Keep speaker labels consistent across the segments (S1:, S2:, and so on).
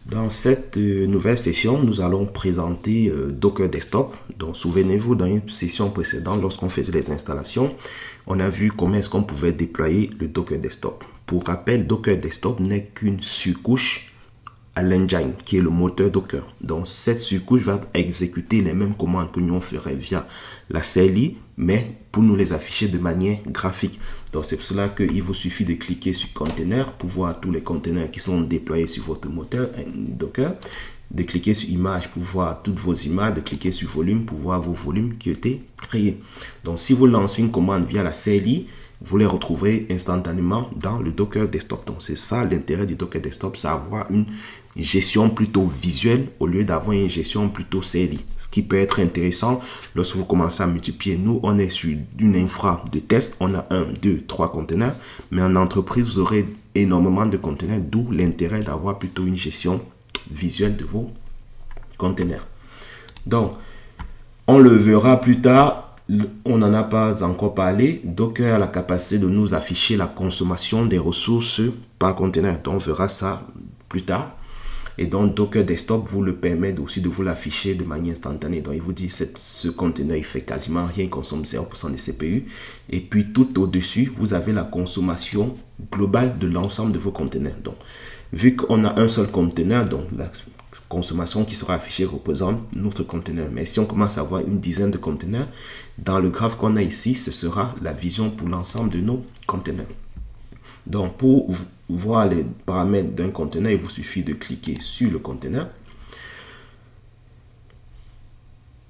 S1: Dans cette nouvelle session, nous allons présenter Docker Desktop. Donc, souvenez-vous, dans une session précédente, lorsqu'on faisait les installations, on a vu comment est-ce qu'on pouvait déployer le Docker Desktop. Pour rappel, Docker Desktop n'est qu'une surcouche à l'engine, qui est le moteur Docker. Donc, cette surcouche va exécuter les mêmes commandes que nous on ferait via la CLI, mais pour nous les afficher de manière graphique. Donc, c'est pour cela qu'il vous suffit de cliquer sur Container pour voir tous les conteneurs qui sont déployés sur votre moteur Docker, de cliquer sur Image pour voir toutes vos images, de cliquer sur Volume pour voir vos volumes qui ont été créés. Donc, si vous lancez une commande via la CLI, vous les retrouverez instantanément dans le Docker Desktop. Donc, c'est ça l'intérêt du Docker Desktop, c'est avoir une gestion plutôt visuelle au lieu d'avoir une gestion plutôt CLI. Ce qui peut être intéressant lorsque vous commencez à multiplier. Nous, on est sur une infra de test. On a 1, 2, 3 conteneurs. Mais en entreprise, vous aurez énormément de conteneurs, d'où l'intérêt d'avoir plutôt une gestion visuelle de vos conteneurs. Donc, on le verra plus tard. On n'en a pas encore parlé. Docker a la capacité de nous afficher la consommation des ressources par conteneur. Donc, on verra ça plus tard. Et donc, Docker Desktop vous le permet aussi de vous l'afficher de manière instantanée. Donc, il vous dit que ce conteneur, il fait quasiment rien, il consomme 0% de CPU. Et puis, tout au-dessus, vous avez la consommation globale de l'ensemble de vos conteneurs. Donc, vu qu'on a un seul conteneur, donc la consommation qui sera affichée représente notre conteneur. Mais si on commence à avoir une dizaine de conteneurs, dans le graphe qu'on a ici, ce sera la vision pour l'ensemble de nos conteneurs. Donc, pour voir les paramètres d'un conteneur, il vous suffit de cliquer sur le conteneur.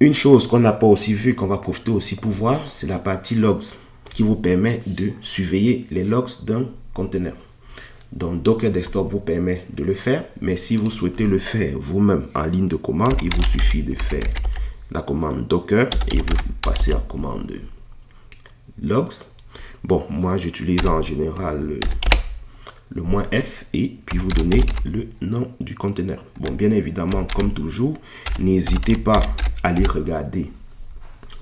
S1: Une chose qu'on n'a pas aussi vu, qu'on va profiter aussi pour voir, c'est la partie logs qui vous permet de surveiller les logs d'un conteneur. Donc, Docker Desktop vous permet de le faire, mais si vous souhaitez le faire vous-même en ligne de commande, il vous suffit de faire la commande Docker et vous passez à la commande logs. Bon, moi j'utilise en général le -f et puis vous donnez le nom du conteneur. Bon, bien évidemment, comme toujours, n'hésitez pas à aller regarder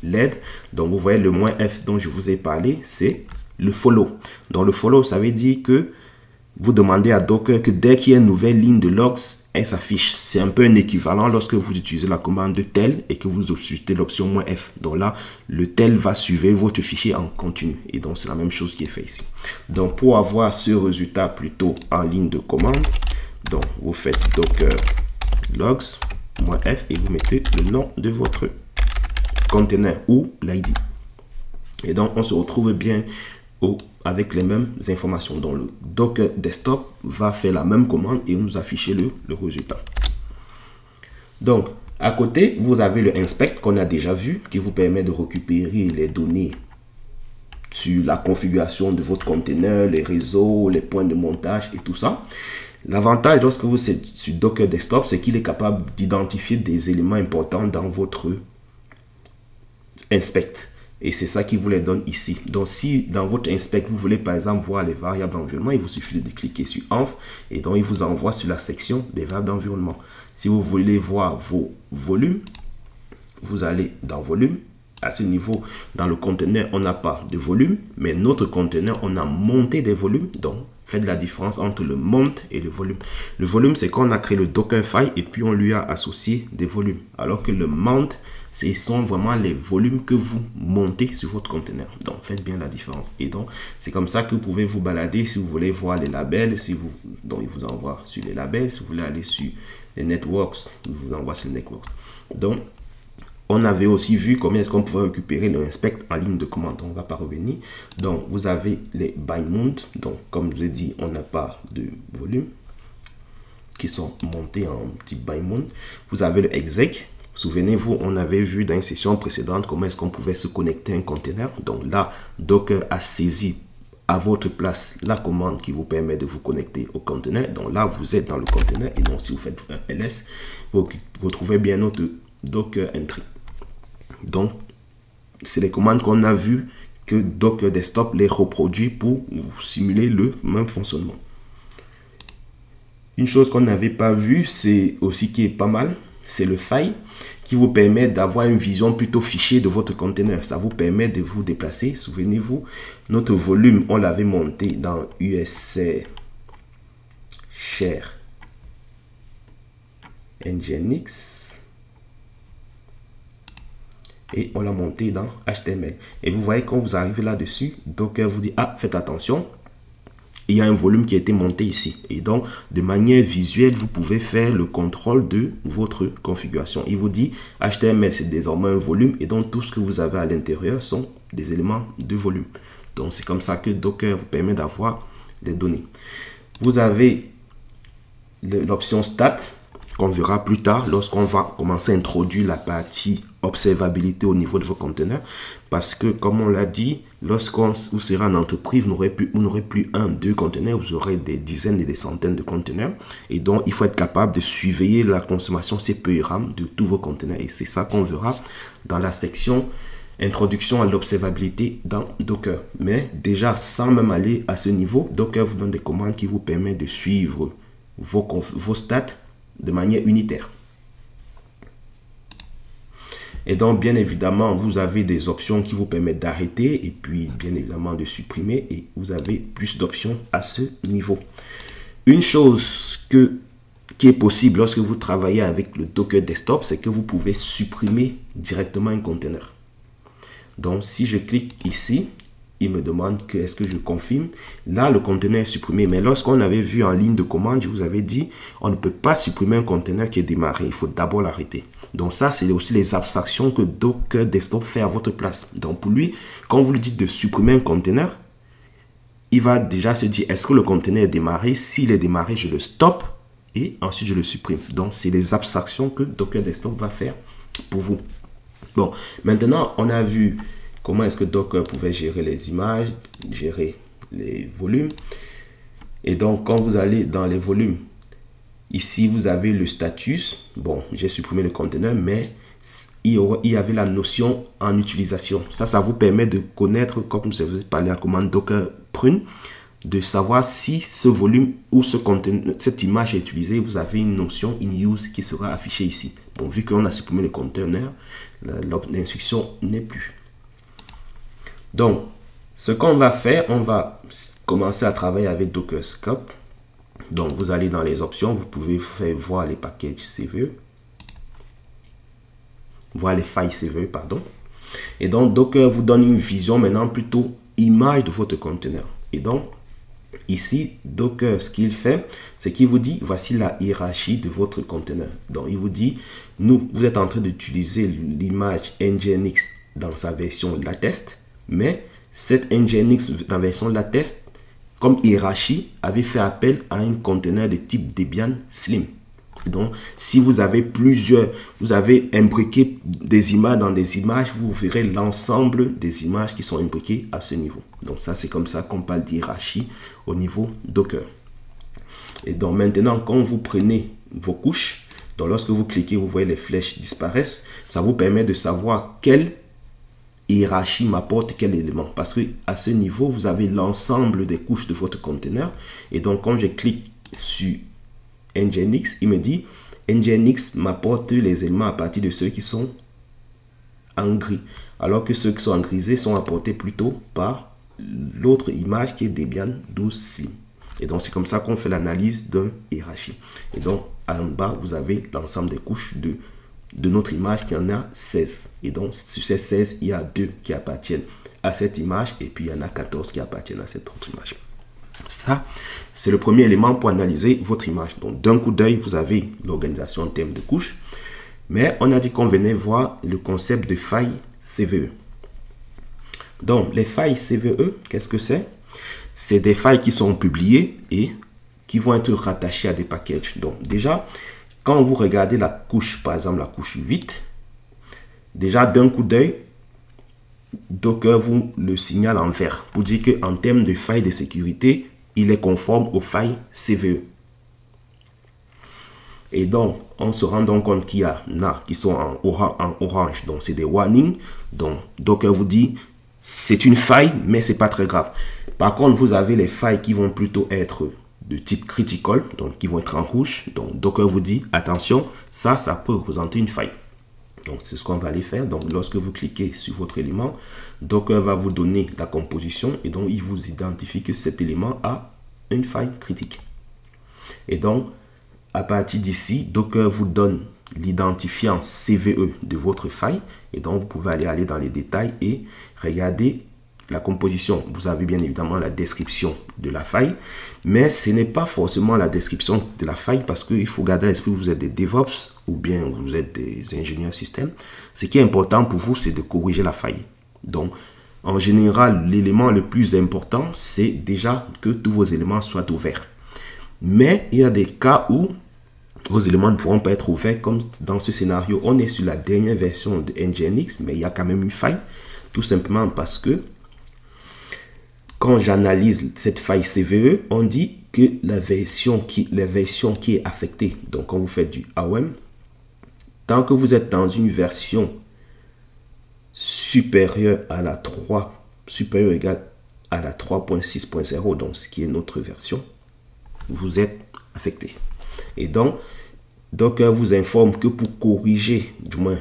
S1: l'aide. Donc, vous voyez le -f dont je vous ai parlé, c'est le follow. Donc, le follow, ça veut dire que vous demandez à Docker que dès qu'il y a une nouvelle ligne de logs, elle s'affiche. C'est un peu un équivalent lorsque vous utilisez la commande de tel et que vous utilisez l'option -f. Donc là, le tel va suivre votre fichier en continu. Et donc, c'est la même chose qui est fait ici. Donc, pour avoir ce résultat plutôt en ligne de commande, donc vous faites docker logs -f et vous mettez le nom de votre conteneur ou l'ID. Et donc, on se retrouve bien avec les mêmes informations. Donc, le Docker Desktop va faire la même commande et nous afficher le résultat. Donc, à côté, vous avez le inspect qu'on a déjà vu, qui vous permet de récupérer les données sur la configuration de votre conteneur, les réseaux, les points de montage et tout ça. L'avantage lorsque vous êtes sur Docker Desktop, c'est qu'il est capable d'identifier des éléments importants dans votre inspect. Et c'est ça qui vous les donne ici. Donc, si dans votre inspect, vous voulez par exemple voir les variables d'environnement, il vous suffit de cliquer sur Env et donc il vous envoie sur la section des variables d'environnement. Si vous voulez voir vos volumes, vous allez dans Volume. À ce niveau, dans le conteneur, on n'a pas de volume, mais notre conteneur, on a monté des volumes. Donc, faites la différence entre le mount et le volume. Le volume, c'est qu'on a créé le Dockerfile et puis on lui a associé des volumes. Alors que le mount, ce sont vraiment les volumes que vous montez sur votre conteneur. Donc, faites bien la différence. Et donc, c'est comme ça que vous pouvez vous balader si vous voulez voir les labels. Donc, il vous envoie sur les labels. Si vous voulez aller sur les networks, il vous envoie sur les networks. Donc, on avait aussi vu comment est-ce qu'on pouvait récupérer le inspect en ligne de commande. On ne va pas revenir. Donc, vous avez les bind mount. Donc, comme je l'ai dit, on n'a pas de volume qui sont montés en petit bind mount. Vous avez le exec. Souvenez-vous, on avait vu dans une session précédente comment est-ce qu'on pouvait se connecter à un conteneur. Donc là, Docker a saisi à votre place la commande qui vous permet de vous connecter au conteneur. Donc là, vous êtes dans le conteneur et donc si vous faites un ls, vous retrouvez bien notre Docker entry. Donc, c'est les commandes qu'on a vues que Docker Desktop les reproduit pour simuler le même fonctionnement. Une chose qu'on n'avait pas vue, c'est aussi qui est pas mal, c'est le file qui vous permet d'avoir une vision plutôt fichier de votre conteneur. Ça vous permet de vous déplacer. Souvenez-vous, notre volume, on l'avait monté dans USC Share Nginx et on l'a monté dans HTML. Et vous voyez quand vous arrivez là-dessus, Docker vous dit, ah, faites attention, il y a un volume qui a été monté ici. Et donc, de manière visuelle, vous pouvez faire le contrôle de votre configuration. Il vous dit, HTML, c'est désormais un volume. Et donc, tout ce que vous avez à l'intérieur sont des éléments de volume. Donc, c'est comme ça que Docker vous permet d'avoir les données. Vous avez l'option Stat, qu'on verra plus tard lorsqu'on va commencer à introduire la partie observabilité au niveau de vos conteneurs. Parce que, comme on l'a dit, lorsqu'on vous sera en entreprise, vous n'aurez plus un, deux conteneurs, vous aurez des dizaines et des centaines de conteneurs. Et donc, il faut être capable de surveiller la consommation CPU et RAM de tous vos conteneurs. Et c'est ça qu'on verra dans la section introduction à l'observabilité dans Docker. Mais déjà, sans même aller à ce niveau, Docker vous donne des commandes qui vous permettent de suivre vos stats de manière unitaire. Et donc, bien évidemment, vous avez des options qui vous permettent d'arrêter et puis, bien évidemment, de supprimer. Et vous avez plus d'options à ce niveau. Une chose qui est possible lorsque vous travaillez avec le Docker Desktop, c'est que vous pouvez supprimer directement un conteneur. Donc, si je clique ici, il me demande que est-ce que je confirme. Là, le conteneur est supprimé. Mais lorsqu'on avait vu en ligne de commande, je vous avais dit, on ne peut pas supprimer un conteneur qui est démarré. Il faut d'abord l'arrêter. Donc ça, c'est aussi les abstractions que Docker Desktop fait à votre place. Donc pour lui, quand vous lui dites de supprimer un conteneur, il va déjà se dire, est-ce que le conteneur est démarré? S'il est démarré, je le stoppe et ensuite je le supprime. Donc c'est les abstractions que Docker Desktop va faire pour vous. Bon, maintenant, on a vu comment est-ce que Docker pouvait gérer les images, gérer les volumes. Et donc, quand vous allez dans les volumes, ici, vous avez le status. Bon, j'ai supprimé le conteneur, mais il y avait la notion en utilisation. Ça vous permet de connaître, comme je vous ai parlé à la commande Docker prune, de savoir si ce volume ou ce conteneur, cette image est utilisée. Vous avez une notion in use qui sera affichée ici. Bon, vu qu'on a supprimé le conteneur, l'instruction n'est plus. Donc, ce qu'on va faire, on va commencer à travailler avec Docker Scope. Donc, vous allez dans les options, vous pouvez faire voir les packages CVE. Voir les failles CVE, pardon. Et donc, Docker vous donne une vision maintenant plutôt image de votre conteneur. Et donc, ici, Docker, ce qu'il fait, c'est qu'il vous dit, voici la hiérarchie de votre conteneur. Donc, il vous dit, vous êtes en train d'utiliser l'image Nginx dans sa version latest. Mais cette Nginx dans la version latest, comme hiérarchie, avait fait appel à un conteneur de type Debian Slim. Donc, si vous avez vous avez imbriqué des images dans des images, vous verrez l'ensemble des images qui sont imbriquées à ce niveau. Donc, ça, c'est comme ça qu'on parle d'hiérarchie au niveau Docker. Et donc, maintenant, quand vous prenez vos couches, donc lorsque vous cliquez, vous voyez les flèches disparaissent. Ça vous permet de savoir quelle hiérarchie m'apporte quel élément, parce que à ce niveau vous avez l'ensemble des couches de votre conteneur. Et donc quand je clique sur Nginx, il me dit Nginx m'apporte les éléments à partir de ceux qui sont en gris, alors que ceux qui sont en grisé sont apportés plutôt par l'autre image qui est Debian 12 Slim. Et donc c'est comme ça qu'on fait l'analyse d'une hiérarchie. Et donc en bas vous avez l'ensemble des couches de notre image qui en a 16. Et donc, sur ces 16, il y a 2 qui appartiennent à cette image et puis il y en a 14 qui appartiennent à cette autre image. Ça, c'est le premier élément pour analyser votre image. Donc, d'un coup d'œil, vous avez l'organisation en termes de couches. Mais on a dit qu'on venait voir le concept de failles CVE. Donc, les failles CVE, qu'est-ce que c'est? C'est des failles qui sont publiées et qui vont être rattachées à des packages. Donc, déjà, quand vous regardez la couche, par exemple la couche 8, déjà d'un coup d'œil, Docker vous le signale en vert pour dire qu'en termes de failles de sécurité, il est conforme aux failles CVE. Et donc, on se rend donc compte qu'il y en a qui sont en orange, donc c'est des warnings. Donc, Docker vous dit, c'est une faille, mais c'est pas très grave. Par contre, vous avez les failles qui vont plutôt être de type critical, donc qui vont être en rouge. Donc Docker vous dit attention, ça peut représenter une faille. Donc c'est ce qu'on va aller faire. Donc lorsque vous cliquez sur votre élément, Docker va vous donner la composition et donc il vous identifie que cet élément a une faille critique. Et donc à partir d'ici, Docker vous donne l'identifiant CVE de votre faille. Et donc, vous pouvez aller dans les détails et regarder la composition. Vous avez bien évidemment la description de la faille, mais ce n'est pas forcément la description de la faille parce qu'il faut garder à l'esprit que vous êtes des DevOps ou bien vous êtes des ingénieurs système. Ce qui est important pour vous, c'est de corriger la faille. Donc, en général, l'élément le plus important, c'est déjà que tous vos éléments soient ouverts. Mais il y a des cas où vos éléments ne pourront pas être ouverts, comme dans ce scénario. On est sur la dernière version de Nginx, mais il y a quand même une faille, tout simplement parce que quand j'analyse cette faille CVE, on dit que la version qui est affectée, donc quand vous faites du AOM, tant que vous êtes dans une version supérieure à la 3, supérieure ou égale à la 3.6.0, donc ce qui est notre version, vous êtes affecté. Et donc, Docker vous informe que pour corriger, du moins,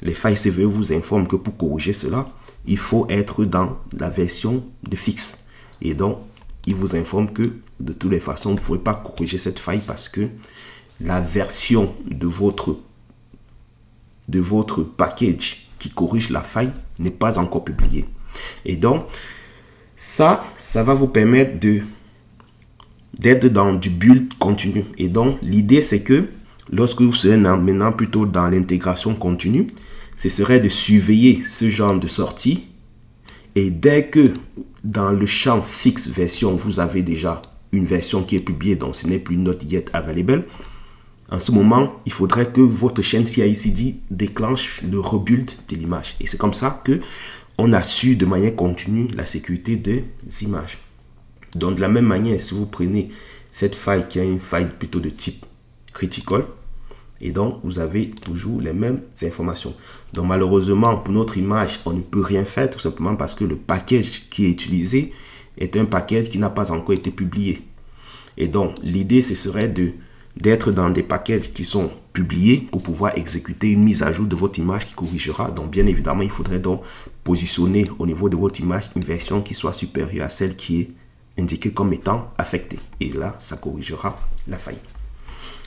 S1: les failles CVE vous informent que pour corriger cela, il faut être dans la version de fixe. Et donc, il vous informe que de toutes les façons, vous ne pouvez pas corriger cette faille parce que la version de votre package qui corrige la faille n'est pas encore publiée. Et donc, ça va vous permettre d'être dans du build continu. Et donc, l'idée, c'est que lorsque vous serez maintenant plutôt dans l'intégration continue, ce serait de surveiller ce genre de sortie. Et dès que dans le champ fixe version, vous avez déjà une version qui est publiée, donc ce n'est plus not yet available, en ce moment, il faudrait que votre chaîne CI/CD déclenche le rebuild de l'image. Et c'est comme ça que on assure de manière continue la sécurité des images. Donc de la même manière, si vous prenez cette faille qui est une faille plutôt de type critical, et donc vous avez toujours les mêmes informations. Donc malheureusement pour notre image, on ne peut rien faire tout simplement parce que le package qui est utilisé est un package qui n'a pas encore été publié. Et donc l'idée ce serait d'être dans des packages qui sont publiés pour pouvoir exécuter une mise à jour de votre image qui corrigera. Donc bien évidemment, il faudrait donc positionner au niveau de votre image une version qui soit supérieure à celle qui est indiquée comme étant affectée. Et là, ça corrigera la faille.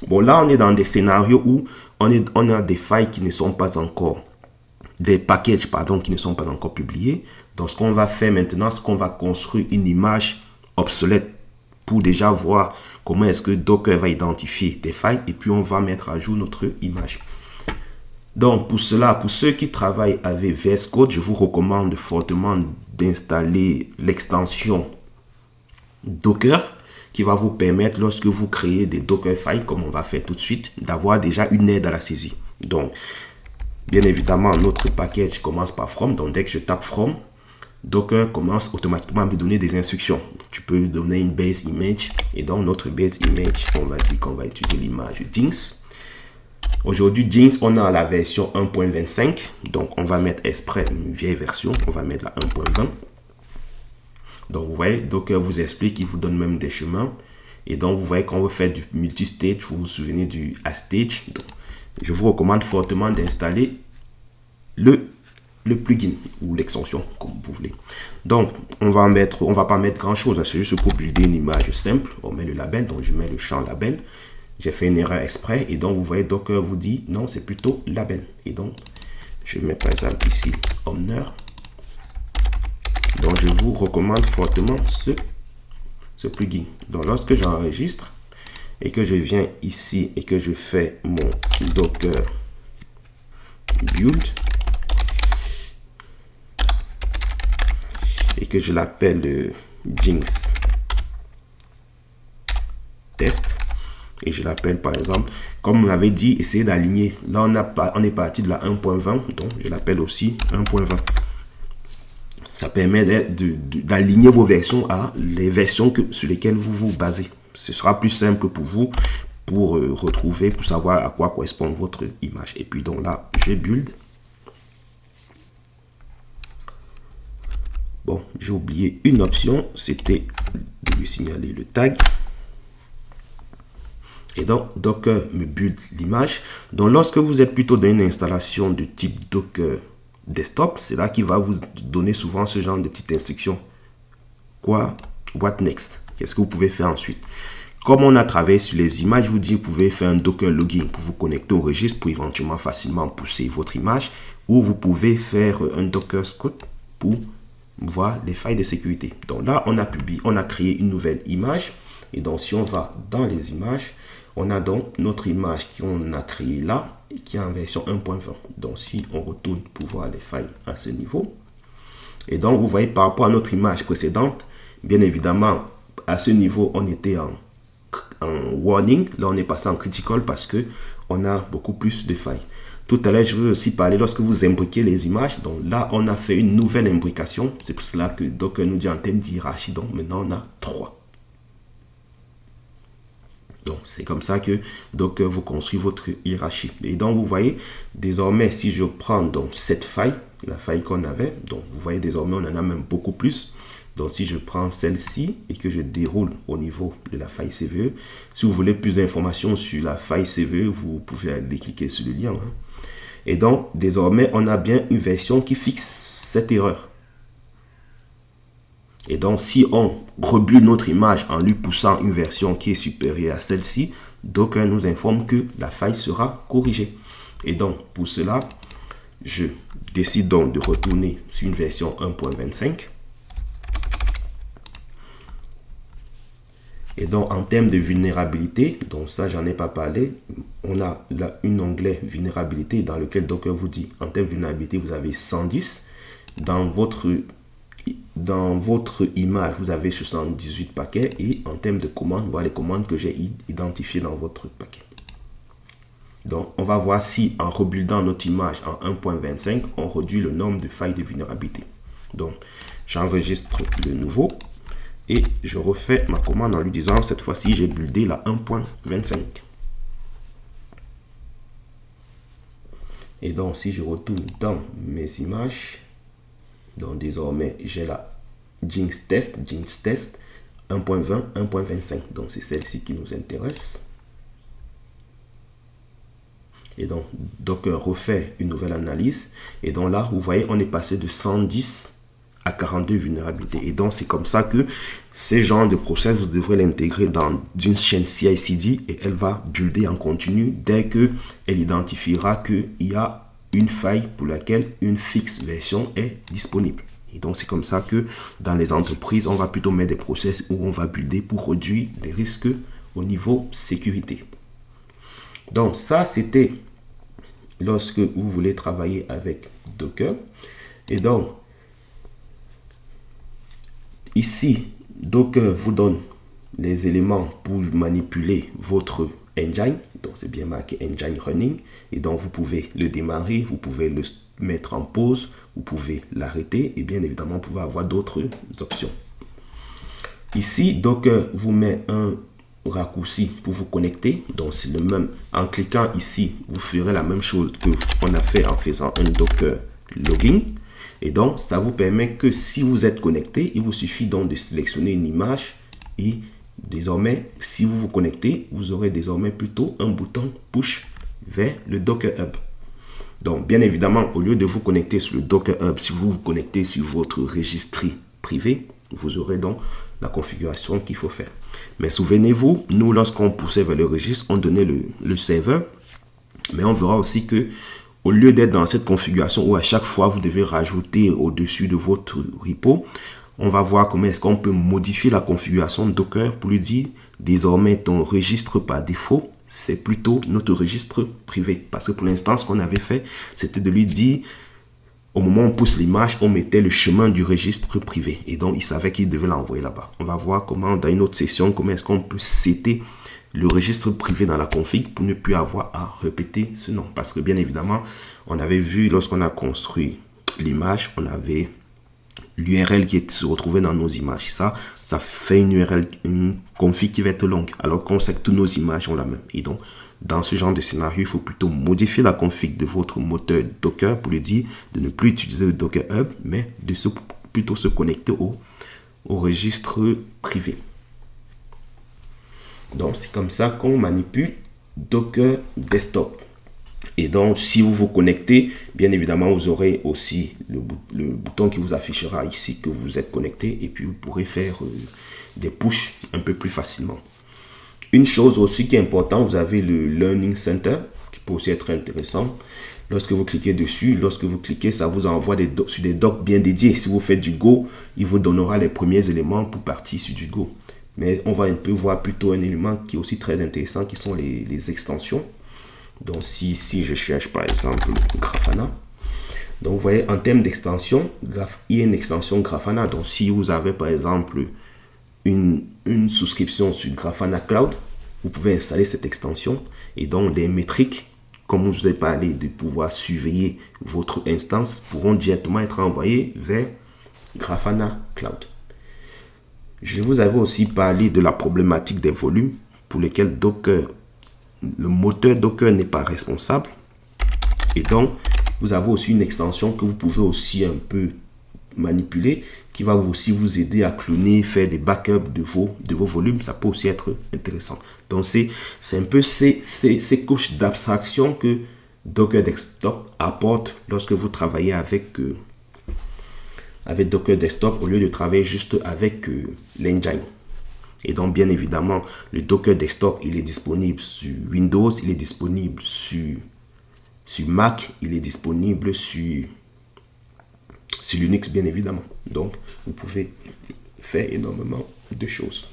S1: Bon, là, on est dans des scénarios où on a des failles qui ne sont pas encore, des packages, pardon, qui ne sont pas encore publiés. Donc, ce qu'on va faire maintenant, c'est qu'on va construire une image obsolète pour déjà voir comment est-ce que Docker va identifier des failles et puis on va mettre à jour notre image. Donc, pour cela, pour ceux qui travaillent avec VS Code, je vous recommande fortement d'installer l'extension Docker qui va vous permettre, lorsque vous créez des Dockerfiles, comme on va faire tout de suite, d'avoir déjà une aide à la saisie. Donc, bien évidemment, notre package commence par from. Donc, dès que je tape from, Docker commence automatiquement à me donner des instructions. Tu peux donner une base image. Et dans notre base image, on va dire qu'on va utiliser l'image Jinx. Aujourd'hui, Jinx, on a la version 1.25. Donc, on va mettre exprès une vieille version. On va mettre la 1.20. Donc, vous voyez, Docker vous explique, il vous donne même des chemins. Et donc, vous voyez qu'on veut faire du multistage. Vous vous souvenez du A-Stage. Donc, je vous recommande fortement d'installer le plugin ou l'extension, comme vous voulez. Donc, on va pas mettre grand chose. C'est juste pour builder une image simple. On met le label. Donc, je mets le champ label. J'ai fait une erreur exprès. Et donc, vous voyez, Docker vous dit, non, c'est plutôt label. Et donc, je mets par exemple ici, Omner. Donc, je vous recommande fortement ce plugin. Donc, lorsque j'enregistre et que je viens ici et que je fais mon Docker build et que je l'appelle Jinx test et je l'appelle par exemple, comme on avait dit, essayez d'aligner. Là, on est parti de la 1.20, donc je l'appelle aussi 1.20. Ça permet d'aligner vos versions à les versions sur lesquelles vous vous basez. Ce sera plus simple pour vous pour retrouver, pour savoir à quoi correspond votre image. Et puis donc là, je build. Bon, j'ai oublié une option, c'était de lui signaler le tag. Et donc, Docker me build l'image. Donc, lorsque vous êtes plutôt dans une installation de type Docker Desktop, c'est là qu'il va vous donner souvent ce genre de petites instructions. What next? Qu'est-ce que vous pouvez faire ensuite? Comme on a travaillé sur les images, je vous dis, vous pouvez faire un Docker login pour vous connecter au registre pour éventuellement facilement pousser votre image, ou vous pouvez faire un Docker scout pour voir les failles de sécurité. Donc là, on a créé une nouvelle image. Et donc, si on va dans les images, on a donc notre image qu'on a créée là et qui est en version 1.20. Donc, si on retourne pour voir les failles à ce niveau, et donc, vous voyez par rapport à notre image précédente, bien évidemment, à ce niveau, on était en warning. Là, on est passé en critical parce que on a beaucoup plus de failles. Tout à l'heure, je veux aussi parler lorsque vous imbriquez les images. Donc là, on a fait une nouvelle imbrication. C'est pour cela que Docker nous dit en termes d'hierarchie. Donc maintenant, on a 3. Donc c'est comme ça que Docker vous construit votre hiérarchie. Et donc vous voyez, désormais, si je prends donc cette faille, la faille qu'on avait, donc vous voyez désormais, on en a même beaucoup plus. Donc, si je prends celle-ci et que je déroule au niveau de la faille CVE, si vous voulez plus d'informations sur la faille CVE, vous pouvez aller cliquer sur le lien. Et donc, désormais, on a bien une version qui fixe cette erreur. Et donc, si on rebuild notre image en lui poussant une version qui est supérieure à celle-ci, Docker nous informe que la faille sera corrigée. Et donc, pour cela, je décide donc de retourner sur une version 1.25. Et donc, en termes de vulnérabilité, donc ça, j'en ai pas parlé, on a là un onglet vulnérabilité dans lequel Docker vous dit, en termes de vulnérabilité, vous avez 110. Dans votre image, vous avez 78 paquets. Et en termes de commandes, voilà les commandes que j'ai identifiées dans votre paquet. Donc, on va voir si en rebuildant notre image en 1.25, on réduit le nombre de failles de vulnérabilité. Donc, j'enregistre le nouveau. Et je refais ma commande en lui disant, cette fois-ci, j'ai buildé la 1.25. Et donc, si je retourne dans mes images, donc désormais, j'ai la Jinx Test 1.20, 1.25. Donc, c'est celle-ci qui nous intéresse. Et donc, Docker refait une nouvelle analyse. Et donc là, vous voyez, on est passé de 110 à 42 vulnérabilités. Et donc, c'est comme ça que ces genres de process, vous devrez l'intégrer dans une chaîne CI/CD et elle va builder en continu dès qu'elle identifiera qu'il y a une faille pour laquelle une fixe version est disponible. Et donc, c'est comme ça que dans les entreprises, on va plutôt mettre des process où on va builder pour réduire les risques au niveau sécurité. Donc, ça, c'était lorsque vous voulez travailler avec Docker. Et donc, ici, Docker vous donne les éléments pour manipuler votre engine. Donc, c'est bien marqué Engine Running. Et donc, vous pouvez le démarrer, vous pouvez le mettre en pause, vous pouvez l'arrêter. Et bien évidemment, vous pouvez avoir d'autres options. Ici, Docker vous met un raccourci pour vous connecter. Donc, c'est le même. En cliquant ici, vous ferez la même chose que on a fait en faisant un Docker login. Et donc, ça vous permet que si vous êtes connecté, il vous suffit donc de sélectionner une image et désormais, si vous vous connectez, vous aurez désormais plutôt un bouton push vers le Docker Hub. Donc, bien évidemment, au lieu de vous connecter sur le Docker Hub, si vous vous connectez sur votre registry privé, vous aurez donc la configuration qu'il faut faire. Mais souvenez-vous, nous, lorsqu'on poussait vers le registre, on donnait le serveur, mais on verra aussi que au lieu d'être dans cette configuration où à chaque fois vous devez rajouter au-dessus de votre repo, on va voir comment est-ce qu'on peut modifier la configuration de Docker pour lui dire désormais ton registre par défaut, c'est plutôt notre registre privé. Parce que pour l'instant, ce qu'on avait fait, c'était de lui dire au moment où on pousse l'image, on mettait le chemin du registre privé. Et donc, il savait qu'il devait l'envoyer là-bas. On va voir comment, dans une autre session, comment est-ce qu'on peut setter le registre privé dans la config pour ne plus avoir à répéter ce nom. Parce que bien évidemment, on avait vu lorsqu'on a construit l'image, on avait l'URL qui se retrouvait dans nos images. Ça fait une URL, une config qui va être longue. Alors qu'on sait que toutes nos images ont la même. Et donc, dans ce genre de scénario, il faut plutôt modifier la config de votre moteur Docker pour lui dire de ne plus utiliser le Docker Hub, mais de plutôt se connecter au registre privé. Donc, c'est comme ça qu'on manipule Docker Desktop. Et donc, si vous vous connectez, bien évidemment, vous aurez aussi le bouton qui vous affichera ici que vous êtes connecté. Et puis, vous pourrez faire des push un peu plus facilement. Une chose aussi qui est importante, vous avez le Learning Center, qui peut aussi être intéressant. Lorsque vous cliquez dessus, ça vous envoie sur des docs bien dédiés. Si vous faites du Go, il vous donnera les premiers éléments pour partir sur du Go. Mais on va un peu voir plutôt un élément qui est aussi très intéressant, qui sont les extensions. Donc si je cherche par exemple Grafana, donc vous voyez en termes d'extension, il y a une extension Grafana. Donc si vous avez par exemple une souscription sur Grafana Cloud, vous pouvez installer cette extension et donc les métriques, comme je vous ai parlé de pouvoir surveiller votre instance, pourront directement être envoyées vers Grafana Cloud. Je vous avais aussi parlé de la problématique des volumes pour lesquels Docker, le moteur Docker n'est pas responsable. Et donc, vous avez aussi une extension que vous pouvez aussi un peu manipuler, qui va aussi vous aider à cloner, faire des backups de vos volumes. Ça peut aussi être intéressant. Donc, c'est un peu ces couches d'abstraction que Docker Desktop apporte lorsque vous travaillez avec Docker Desktop au lieu de travailler juste avec l'engine. Et donc, bien évidemment, le Docker Desktop, il est disponible sur Windows, il est disponible sur Mac, il est disponible sur Linux, bien évidemment. Donc, vous pouvez faire énormément de choses.